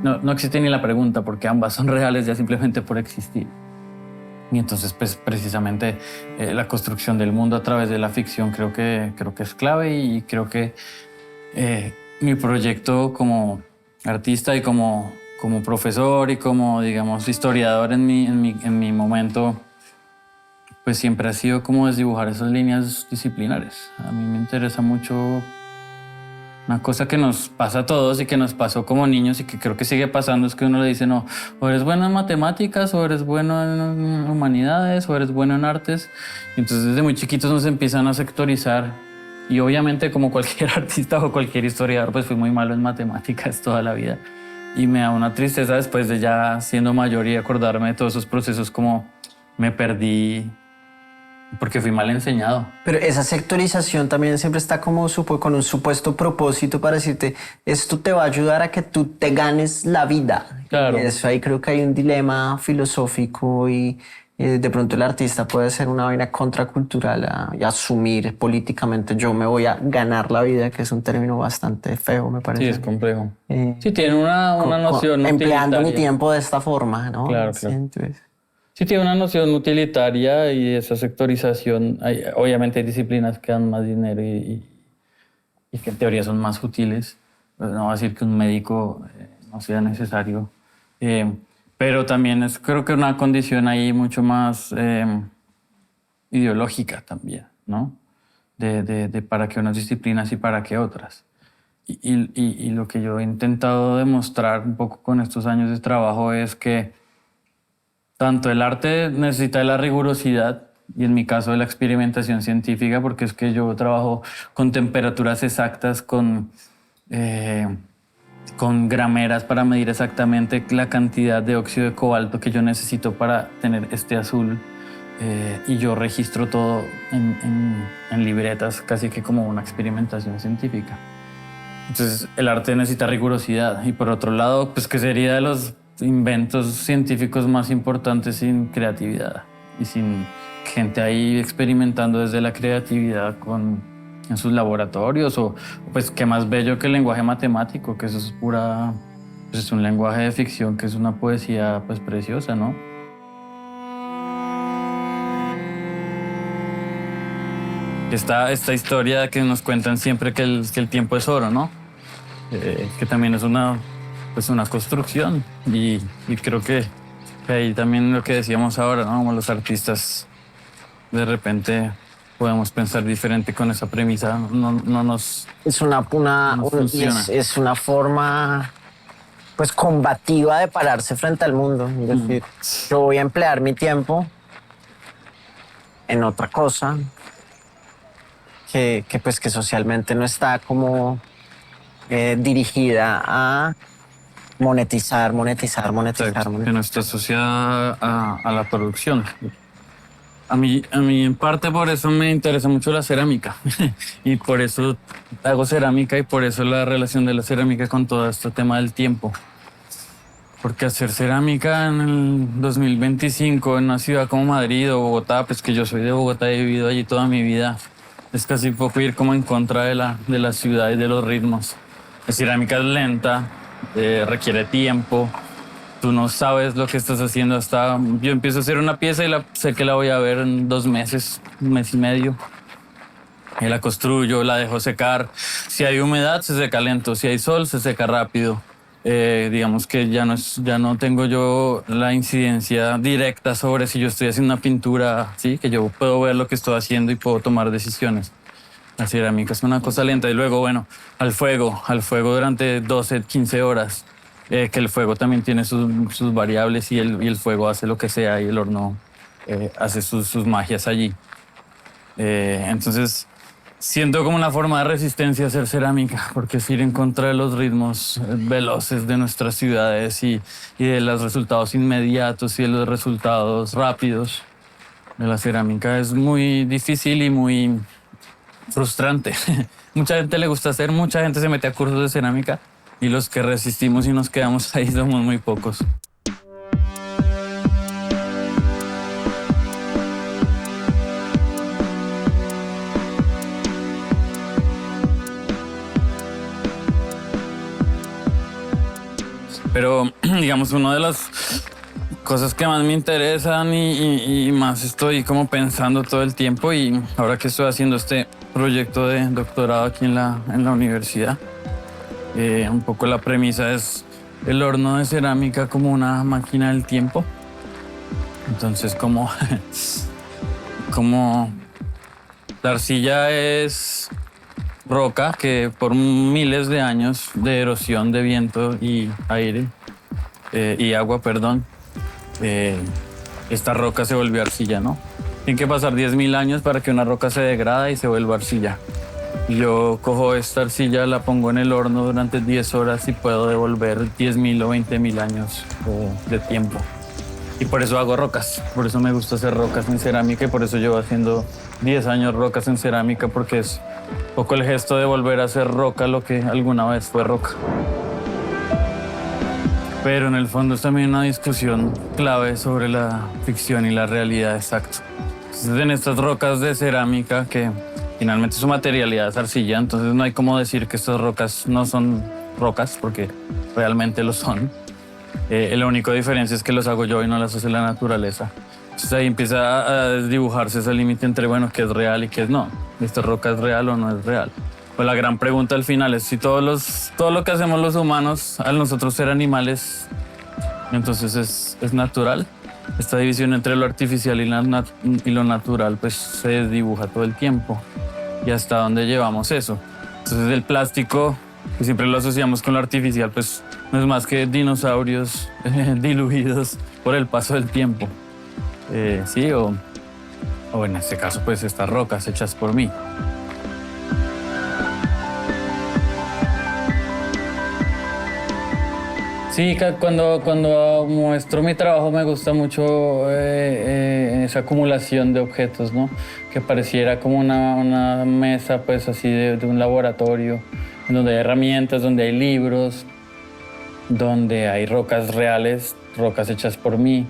no existe ni la pregunta, porque ambas son reales ya simplemente por existir. Y entonces, pues, precisamente la construcción del mundo a través de la ficción creo que es clave, y creo que mi proyecto como artista y como profesor y como, digamos, historiador en mi momento, pues siempre ha sido como desdibujar esas líneas disciplinares. A mí me interesa mucho una cosa que nos pasa a todos y que nos pasó como niños y que creo que sigue pasando, es que uno le dice, no, o eres bueno en matemáticas, o eres bueno en humanidades, o eres bueno en artes. Y entonces desde muy chiquitos nos empiezan a sectorizar. Y obviamente, como cualquier artista o cualquier historiador, pues fui muy malo en matemáticas toda la vida. Y me da una tristeza después de ya siendo mayor y acordarme de todos esos procesos, como me perdí porque fui mal enseñado. Pero esa sectorización también siempre está como con un supuesto propósito para decirte, esto te va a ayudar a que tú te ganes la vida. Claro. Y eso ahí creo que hay un dilema filosófico, y de pronto el artista puede ser una vaina contracultural y asumir políticamente yo me voy a ganar la vida, que es un término bastante feo, me parece. Sí, es complejo. Eh, Sí, tiene una noción empleando mi utilitaria. tiempo de esta forma, ¿no? Claro, Sí, claro. entonces, Sí, tiene una noción utilitaria, y esa sectorización, obviamente hay disciplinas que dan más dinero y que en teoría son más útiles. Pues no va a decir que un médico no sea necesario. Pero también es, creo que una condición ahí mucho más ideológica también, ¿no? De para qué unas disciplinas y para qué otras. Y lo que yo he intentado demostrar un poco con estos años de trabajo es que tanto el arte necesita de la rigurosidad, y en mi caso de la experimentación científica, porque es que yo trabajo con temperaturas exactas, con grameras para medir exactamente la cantidad de óxido de cobalto que yo necesito para tener este azul. y yo registro todo en libretas, casi que como una experimentación científica. Entonces el arte necesita rigurosidad y por otro lado, pues que sería de los inventos científicos más importantes sin creatividad y sin gente ahí experimentando desde la creatividad en sus laboratorios o pues qué más bello que el lenguaje matemático, que eso es pura, pues es un lenguaje de ficción que es una poesía pues preciosa, ¿no? Esta historia que nos cuentan siempre que el tiempo es oro, ¿no? Que también es pues una construcción y creo que ahí también lo que decíamos ahora, ¿no? Como los artistas de repente podemos pensar diferente con esa premisa, no nos Es funciona. es una forma pues combativa de pararse frente al mundo. Es decir, yo voy a emplear mi tiempo en otra cosa pues que socialmente no está como dirigida a monetizar. Exacto, que no está asociada a la producción. A mí en parte por eso me interesa mucho la cerámica y por eso hago cerámica y por eso la relación de la cerámica con todo este tema del tiempo. Porque hacer cerámica en el 2025 en una ciudad como Madrid o Bogotá, pues que yo soy de Bogotá, he vivido allí toda mi vida, es casi poco ir como en contra de la ciudad y de los ritmos. La cerámica es lenta, requiere tiempo. Tú no sabes lo que estás haciendo hasta... Yo empiezo a hacer una pieza y sé que la voy a ver en 2 meses, 1 mes y medio. Y la construyo, la dejo secar. Si hay humedad, se seca lento. Si hay sol, se seca rápido. Digamos que ya no tengo yo la incidencia directa sobre si yo estoy haciendo una pintura, ¿sí? Que yo puedo ver lo que estoy haciendo y puedo tomar decisiones. La cerámica es una cosa lenta. Y luego, bueno, al fuego durante 12, 15 horas. Que el fuego también tiene sus variables y el fuego hace lo que sea y el horno hace sus magias allí. Entonces, siento como una forma de resistencia hacer cerámica, porque es ir en contra de los ritmos veloces de nuestras ciudades y de los resultados inmediatos y de los resultados rápidos de la cerámica. Es muy difícil y muy frustrante. Mucha gente le gusta hacer, mucha gente se mete a cursos de cerámica y los que resistimos y nos quedamos ahí somos muy pocos. Pero, digamos, una de las cosas que más me interesan y más estoy como pensando todo el tiempo y ahora que estoy haciendo este proyecto de doctorado aquí en la universidad, un poco la premisa es el horno de cerámica como una máquina del tiempo. Entonces, como la arcilla es roca que por miles de años de erosión de viento y aire y agua, perdón, esta roca se volvió arcilla, ¿no? Tiene que pasar 10.000 años para que una roca se degrada y se vuelva arcilla. Yo cojo esta arcilla, la pongo en el horno durante 10 horas y puedo devolver 10.000 o 20.000 años de tiempo. Y por eso hago rocas, por eso me gusta hacer rocas en cerámica y por eso llevo haciendo 10 años rocas en cerámica, porque es un poco el gesto de volver a hacer roca lo que alguna vez fue roca. Pero en el fondo es también una discusión clave sobre la ficción y la realidad exacta. Entonces, en estas rocas de cerámica, que finalmente su materialidad es arcilla, entonces no hay como decir que estas rocas no son rocas, porque realmente lo son. La única diferencia es que los hago yo y no las hace la naturaleza. Entonces ahí empieza a dibujarse ese límite entre, bueno, qué es real y qué es no. ¿Esta roca es real o no es real? Pues la gran pregunta al final es si todo lo que hacemos los humanos, al nosotros ser animales, entonces es natural. Esta división entre lo artificial y lo natural pues se desdibuja todo el tiempo. ¿Y hasta dónde llevamos eso? Entonces el plástico, que siempre lo asociamos con lo artificial, pues no es más que dinosaurios diluidos por el paso del tiempo. Sí, o en este caso pues estas rocas hechas por mí. Sí, cuando muestro mi trabajo me gusta mucho esa acumulación de objetos, ¿no? Que pareciera como una mesa, pues así de un laboratorio, en donde hay herramientas, donde hay libros, donde hay rocas reales, rocas hechas por mí.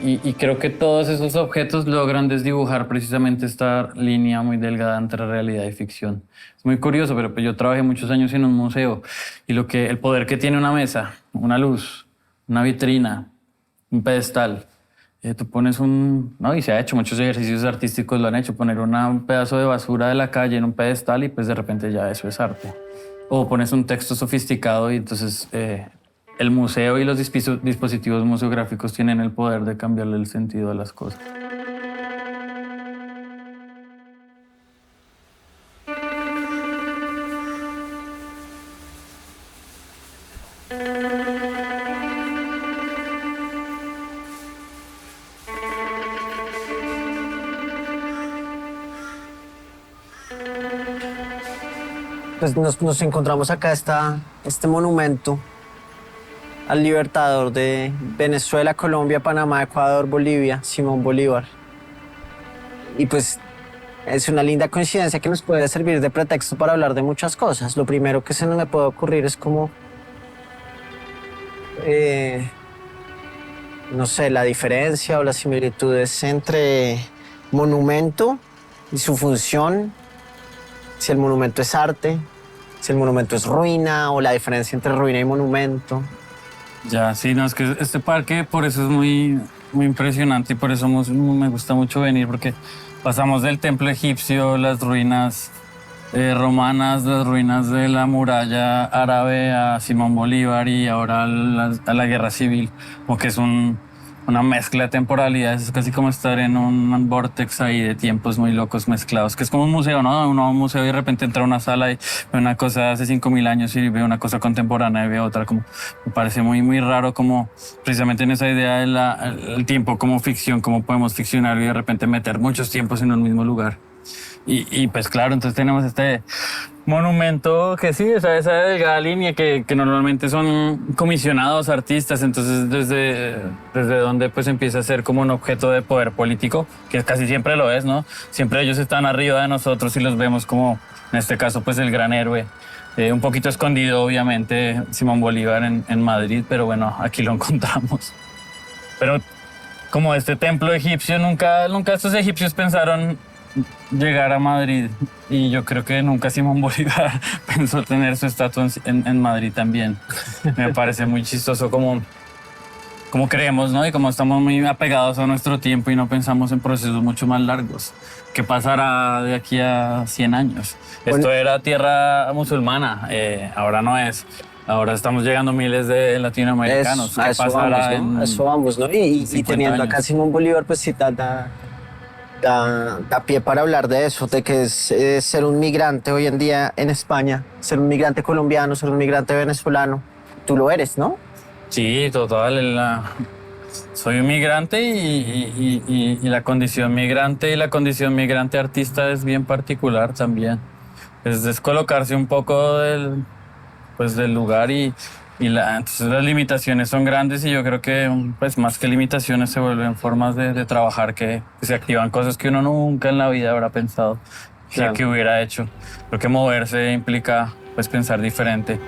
Y creo que todos esos objetos logran desdibujar precisamente esta línea muy delgada entre realidad y ficción. Es muy curioso, pero pues yo trabajé muchos años en un museo y el poder que tiene una mesa, una luz, una vitrina, un pedestal. Tú pones no, y se ha hecho, muchos ejercicios artísticos lo han hecho, poner un pedazo de basura de la calle en un pedestal y pues de repente ya eso es arte. O pones un texto sofisticado y entonces el museo y los dispositivos museográficos tienen el poder de cambiarle el sentido a las cosas. Pues nos encontramos acá, este monumento al libertador de Venezuela, Colombia, Panamá, Ecuador, Bolivia, Simón Bolívar. Y pues es una linda coincidencia que nos puede servir de pretexto para hablar de muchas cosas. Lo primero que se me puede ocurrir es como, no sé, la diferencia o las similitudes entre monumento y su función, si el monumento es arte, si el monumento es ruina o la diferencia entre ruina y monumento. Ya, sí, no, es que este parque por eso es muy impresionante y por eso me gusta mucho venir, porque pasamos del templo egipcio, las ruinas romanas, las ruinas de la muralla árabe a Simón Bolívar y ahora a la guerra civil, como que es una mezcla de temporalidades, es casi como estar en un vortex ahí de tiempos muy locos mezclados, que es como un museo, ¿no? Uno va a un museo y de repente entra a una sala y ve una cosa de hace 5.000 años y ve una cosa contemporánea y ve otra, como me parece muy raro, como precisamente en esa idea del tiempo como ficción, cómo podemos ficcionar y de repente meter muchos tiempos en un mismo lugar. Y pues claro, entonces tenemos este monumento que sí, esa delgada línea que normalmente son comisionados artistas, entonces desde donde pues empieza a ser como un objeto de poder político, que casi siempre lo es, ¿no? Siempre ellos están arriba de nosotros y los vemos como, en este caso, pues el gran héroe. Un poquito escondido, obviamente, Simón Bolívar en Madrid, pero bueno, aquí lo encontramos. Pero como este templo egipcio, nunca estos egipcios pensaron llegar a Madrid, y yo creo que nunca Simón Bolívar pensó tener su estatua en Madrid también. Me parece muy chistoso como creemos, ¿no? Y como estamos muy apegados a nuestro tiempo y no pensamos en procesos mucho más largos. ¿Qué pasará de aquí a 100 años? Bueno, esto era tierra musulmana, ahora no es. Ahora estamos llegando miles de latinoamericanos. ¿Qué pasará vamos, ¿no? A eso vamos, ¿no? Y teniendo años? Acá Simón Bolívar, pues sí, da pie para hablar de eso, de que es ser un migrante hoy en día en España, ser un migrante colombiano, ser un migrante venezolano. Tú lo eres, ¿no? Sí, total. Soy un migrante y la condición migrante y la condición migrante artista es bien particular también. Es descolocarse un poco del lugar entonces las limitaciones son grandes y yo creo que pues más que limitaciones se vuelven formas de trabajar que se activan cosas que uno nunca en la vida habrá pensado que hubiera hecho. Creo que moverse implica pues pensar diferente.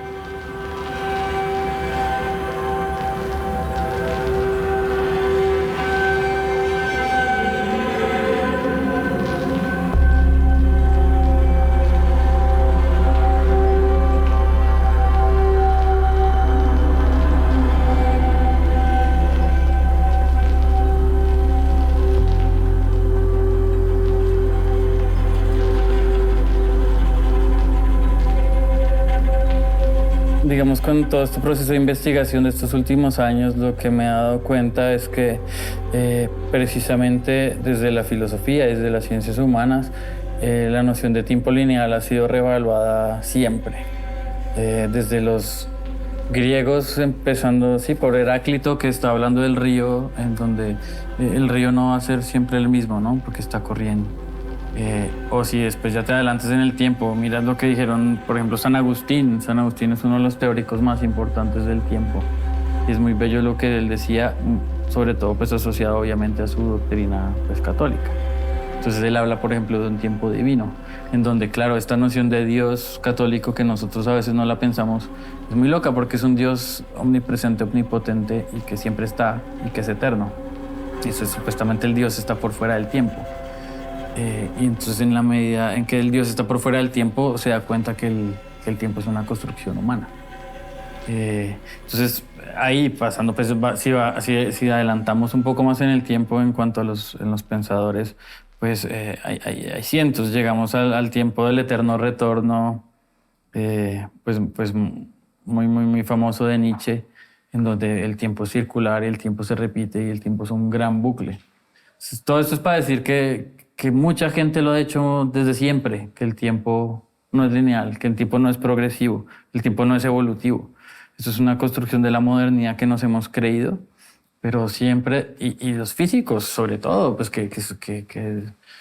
Digamos, con todo este proceso de investigación de estos últimos años, lo que me he dado cuenta es que precisamente desde la filosofía, desde las ciencias humanas, la noción de tiempo lineal ha sido reevaluada siempre. Desde los griegos, empezando por Heráclito, que está hablando del río, en donde el río no va a ser siempre el mismo, ¿no? Porque está corriendo. O si después ya te adelantas en el tiempo, miras lo que dijeron, por ejemplo, San Agustín. San Agustín es uno de los teóricos más importantes del tiempo. Y es muy bello lo que él decía. sobre todo pues asociado obviamente a su doctrina pues católica. Entonces él habla, por ejemplo, de un tiempo divino, en donde, claro, esta noción de Dios católico que nosotros a veces no la pensamos es muy loca porque es un Dios omnipresente, omnipotente y que siempre está y que es eterno. Y eso es, supuestamente el Dios está por fuera del tiempo. Y entonces en la medida en que el Dios está por fuera del tiempo, se da cuenta que el tiempo es una construcción humana. Entonces ahí pasando, pues, si adelantamos un poco más en el tiempo en cuanto a en los pensadores, pues hay cientos. Llegamos al tiempo del eterno retorno, pues muy famoso de Nietzsche, en donde el tiempo es circular y el tiempo se repite y el tiempo es un gran bucle. Entonces, todo esto es para decir que mucha gente lo ha hecho desde siempre, que el tiempo no es lineal, que el tiempo no es progresivo, el tiempo no es evolutivo. Eso es una construcción de la modernidad que nos hemos creído, pero siempre, y los físicos sobre todo, pues que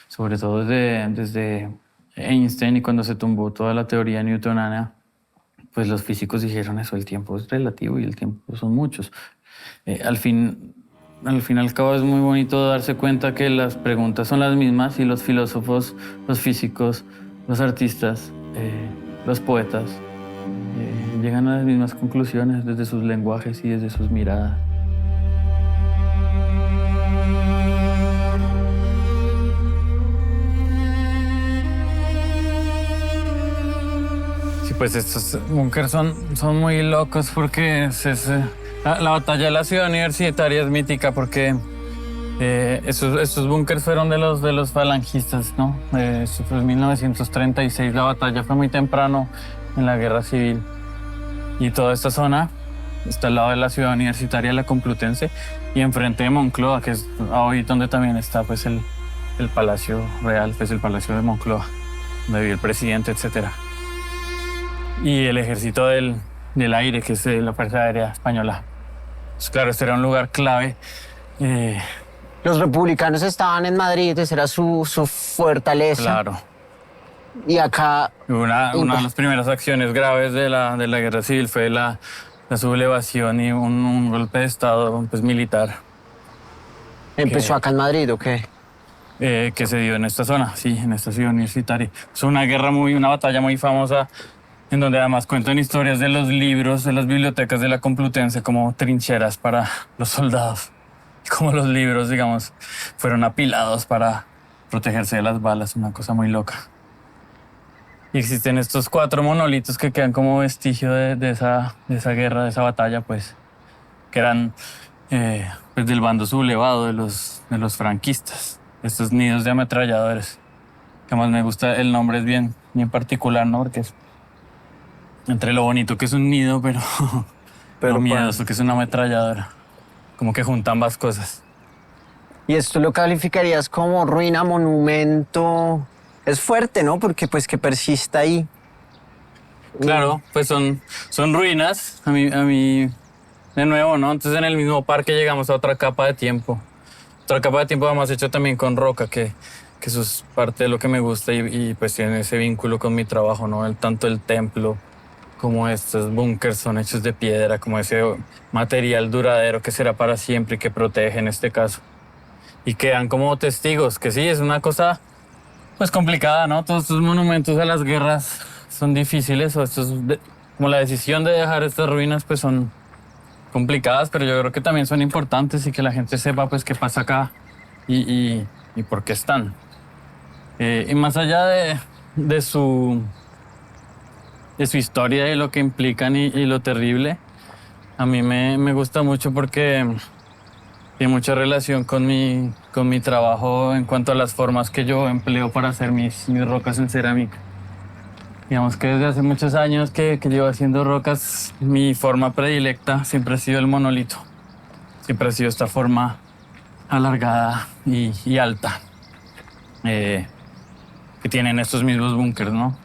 sobre todo desde Einstein y cuando se tumbó toda la teoría newtoniana, pues los físicos dijeron eso, el tiempo es relativo y el tiempo son muchos. Al fin y al cabo es muy bonito darse cuenta que las preguntas son las mismas y los filósofos, los físicos, los artistas, los poetas llegan a las mismas conclusiones desde sus lenguajes y desde sus miradas. Sí, pues estos búnkers son muy locos porque la batalla de la ciudad universitaria es mítica porque estos búnkers fueron de los falangistas, ¿no? Esto fue en 1936, la batalla fue muy temprano en la guerra civil. Y toda esta zona está al lado de la ciudad universitaria, la Complutense, y enfrente de Moncloa, que es hoy donde también está pues el Palacio Real, pues el Palacio de Moncloa, donde vive el presidente, etc. Y el ejército del aire, que es la Fuerza Aérea Española. Pues claro, este era un lugar clave. Los republicanos estaban en Madrid, esa era su fortaleza. Claro. Y acá... Una de las primeras acciones graves de la guerra civil fue la sublevación y un golpe de estado pues, militar. ¿Empezó acá en Madrid o qué? Que se dio en esta zona, sí, en esta ciudad universitaria. Es una batalla muy famosa, en donde además cuentan historias de los libros, de las bibliotecas de la Complutense como trincheras para los soldados. Como los libros, digamos, fueron apilados para protegerse de las balas, una cosa muy loca. Y existen estos 4 monolitos que quedan como vestigio de esa guerra, de esa batalla, pues, que eran pues, del bando sublevado de los franquistas. Estos nidos de ametralladores. Que más me gusta, el nombre es bien particular, ¿no? Porque es entre lo bonito que es un nido, pero lo miedoso que es una ametralladora. Como que junta ambas cosas. ¿Y esto lo calificarías como ruina, monumento? Es fuerte, ¿no? Porque pues que persista ahí. Claro, pues son ruinas. A mí, de nuevo, ¿no? Entonces en el mismo parque llegamos a otra capa de tiempo. Otra capa de tiempo además hecho también con roca, que eso es parte de lo que me gusta y pues tiene ese vínculo con mi trabajo, ¿no? Tanto el templo como estos búnkers son hechos de piedra, como ese material duradero que será para siempre y que protege en este caso. Y quedan como testigos, que sí, es una cosa pues complicada, ¿no? Todos estos monumentos a las guerras son difíciles, como la decisión de dejar estas ruinas pues son complicadas, pero yo creo que también son importantes y que la gente sepa pues qué pasa acá y por qué están. Y más allá de su historia y lo que implican y lo terrible, a mí me gusta mucho porque tiene mucha relación con mi trabajo en cuanto a las formas que yo empleo para hacer mis rocas en cerámica. Digamos que desde hace muchos años que llevo haciendo rocas, mi forma predilecta siempre ha sido el monolito. Siempre ha sido esta forma alargada y alta que tienen estos mismos búnkers, ¿no?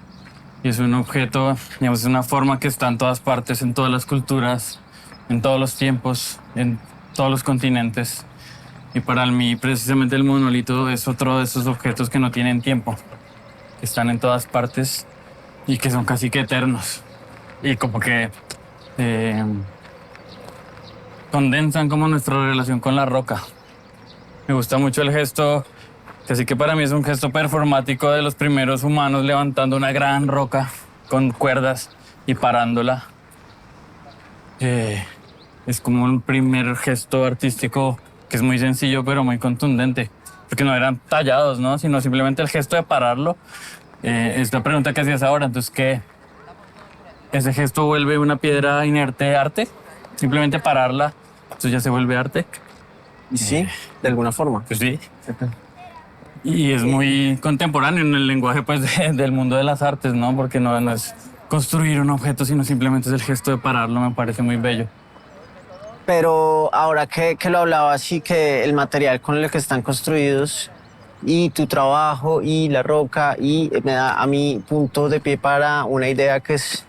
Y es un objeto, digamos, es una forma que está en todas partes, en todas las culturas, en todos los tiempos, en todos los continentes. Y para mí, precisamente, el monolito es otro de esos objetos que no tienen tiempo, que están en todas partes y que son casi que eternos. Y como que condensan como nuestra relación con la roca. Me gusta mucho el gesto, que así que para mí es un gesto performático de los primeros humanos levantando una gran roca con cuerdas y parándola. Es como un primer gesto artístico que es muy sencillo pero muy contundente, porque no eran tallados, ¿no? Sino simplemente el gesto de pararlo. Es la pregunta que hacías ahora, entonces, ¿qué? ¿Ese gesto vuelve una piedra inerte arte? Simplemente pararla, entonces ya se vuelve arte. Y sí, de alguna forma. Pues sí. Y es muy contemporáneo en el lenguaje pues, del mundo de las artes, ¿no? Porque no es construir un objeto, sino simplemente es el gesto de pararlo, me parece muy bello. Pero ahora que lo hablabas y que el material con el que están construidos y tu trabajo y la roca y me da a mí punto de pie para una idea que es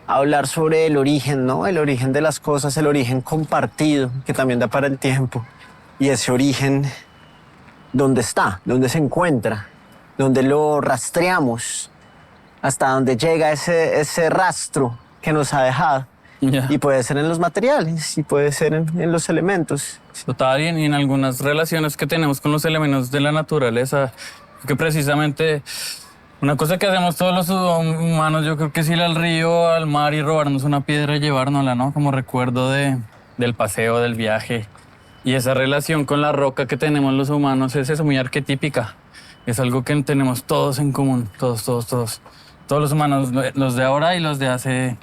hablar sobre el origen, ¿no? El origen de las cosas, el origen compartido, que también da para el tiempo. Y ese origen, ¿dónde está? ¿Dónde se encuentra? ¿Dónde lo rastreamos? ¿Hasta dónde llega ese rastro que nos ha dejado? Yeah. Y puede ser en los materiales, y puede ser en los elementos. Total, y en algunas relaciones que tenemos con los elementos de la naturaleza, que precisamente una cosa que hacemos todos los humanos, yo creo que es ir al río, al mar y robarnos una piedra y llevárnosla, ¿no? Como recuerdo del paseo, del viaje. Y esa relación con la roca que tenemos los humanos es eso, muy arquetípica. Es algo que tenemos todos en común, todos. Todos los humanos, los de ahora y los de hace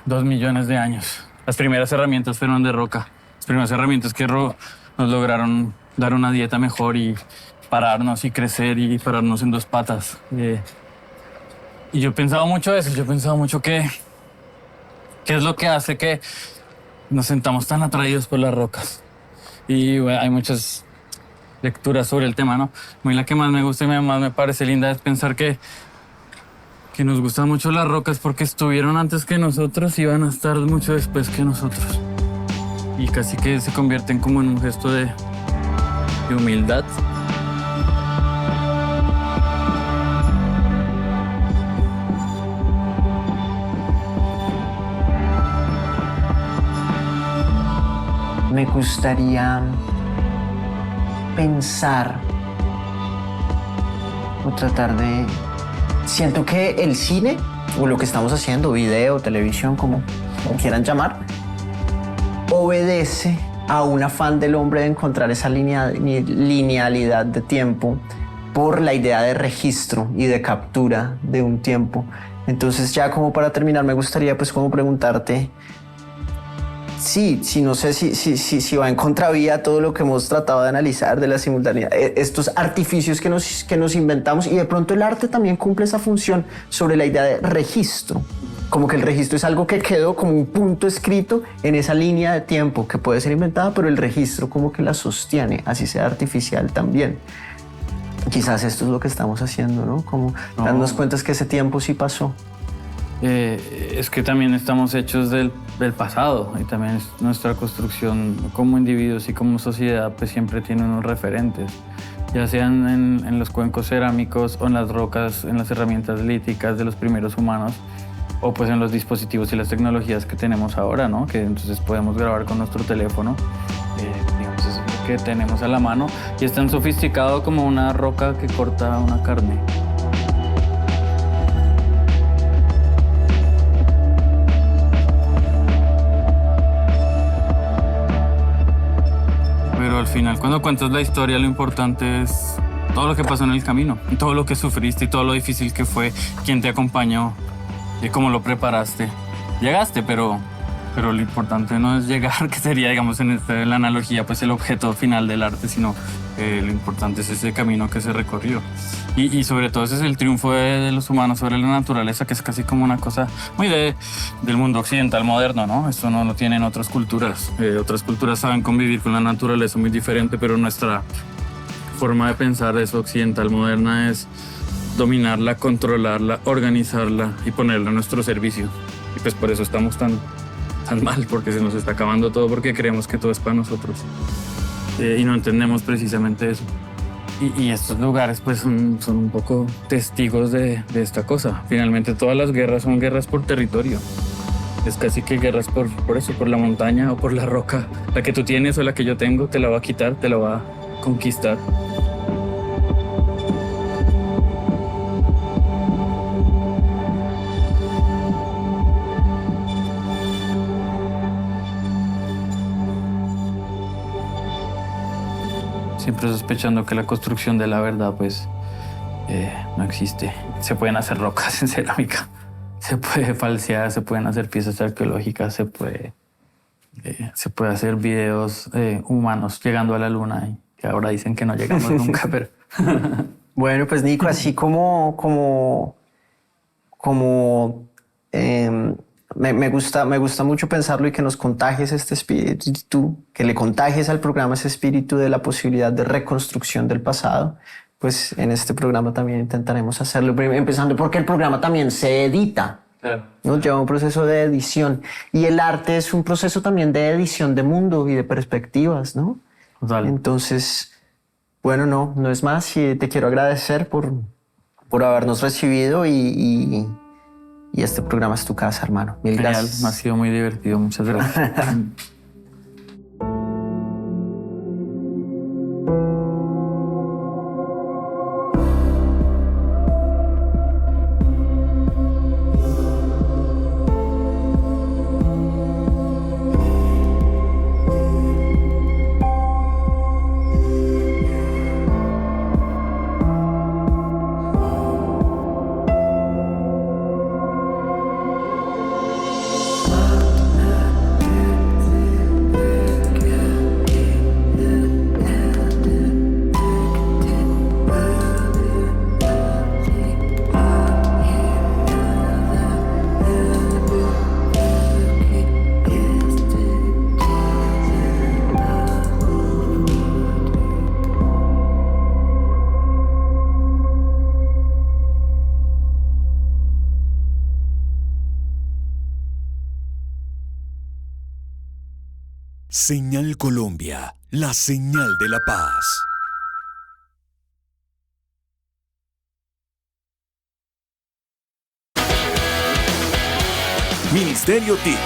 2 millones de años. Las primeras herramientas fueron de roca. Las primeras herramientas que nos lograron dar una dieta mejor y pararnos y crecer y pararnos en 2 patas. Y yo he pensado mucho eso, qué es lo que hace que nos sentamos tan atraídos por las rocas. Y bueno, hay muchas lecturas sobre el tema, ¿no? A mí la que más me gusta y más me parece linda es pensar que nos gustan mucho las rocas porque estuvieron antes que nosotros y van a estar mucho después que nosotros. Y casi que se convierten como en un gesto de humildad. Me gustaría pensar o tratar de... Siento que el cine, o lo que estamos haciendo, video, televisión, como quieran llamar, obedece a un afán del hombre de encontrar esa linealidad de tiempo por la idea de registro y de captura de un tiempo. Entonces, ya como para terminar, me gustaría pues como preguntarte... Sí, no sé si va en contravía todo lo que hemos tratado de analizar de la simultaneidad, estos artificios que nos inventamos, y de pronto el arte también cumple esa función sobre la idea de registro, como que el registro es algo que quedó como un punto escrito en esa línea de tiempo que puede ser inventada, pero el registro como que la sostiene, así sea artificial también. Quizás esto es lo que estamos haciendo, ¿no? Como darnos cuenta que ese tiempo sí pasó. Es que también estamos hechos del pasado y también nuestra construcción como individuos y como sociedad pues siempre tiene unos referentes, ya sean en los cuencos cerámicos o en las rocas, en las herramientas líticas de los primeros humanos o pues en los dispositivos y las tecnologías que tenemos ahora, ¿no? Que entonces podemos grabar con nuestro teléfono, digamos, es lo que tenemos a la mano y es tan sofisticado como una roca que corta una carne. Al final, cuando cuentas la historia, lo importante es todo lo que pasó en el camino, todo lo que sufriste y todo lo difícil que fue, quién te acompañó y cómo lo preparaste. Llegaste, pero lo importante no es llegar, que sería, digamos, en la analogía, pues el objeto final del arte, sino lo importante es ese camino que se recorrió. Y sobre todo ese es el triunfo de los humanos sobre la naturaleza, que es casi como una cosa muy del mundo occidental moderno, ¿no? Esto no lo tienen otras culturas. Otras culturas saben convivir con la naturaleza muy diferente, pero nuestra forma de pensar eso occidental moderna es dominarla, controlarla, organizarla y ponerla a nuestro servicio. Y pues por eso estamos tan mal, porque se nos está acabando todo, porque creemos que todo es para nosotros. Y no entendemos precisamente eso. Y estos lugares pues son un poco testigos de esta cosa. Finalmente todas las guerras son guerras por territorio. Es casi que guerras por eso, por la montaña o por la roca. La que tú tienes o la que yo tengo, te la va a quitar, te la va a conquistar. Siempre sospechando que la construcción de la verdad, pues, no existe. Se pueden hacer rocas en cerámica, se puede falsear, se pueden hacer piezas arqueológicas, se puede hacer videos humanos llegando a la luna y que ahora dicen que no llegamos nunca, pero... Bueno, pues Nico, así como me gusta mucho pensarlo y que nos contagies este espíritu, que le contagies al programa ese espíritu de la posibilidad de reconstrucción del pasado, pues en este programa también intentaremos hacerlo, empezando porque el programa también se edita. Claro. Nos lleva un proceso de edición y el arte es un proceso también de edición de mundo y de perspectivas, ¿no? Total. Entonces, bueno, no es más y te quiero agradecer por habernos recibido y este programa es tu casa, hermano. Mil Genial, gracias. me ha sido muy divertido, muchas gracias. Señal Colombia, la señal de la paz. Ministerio TIC,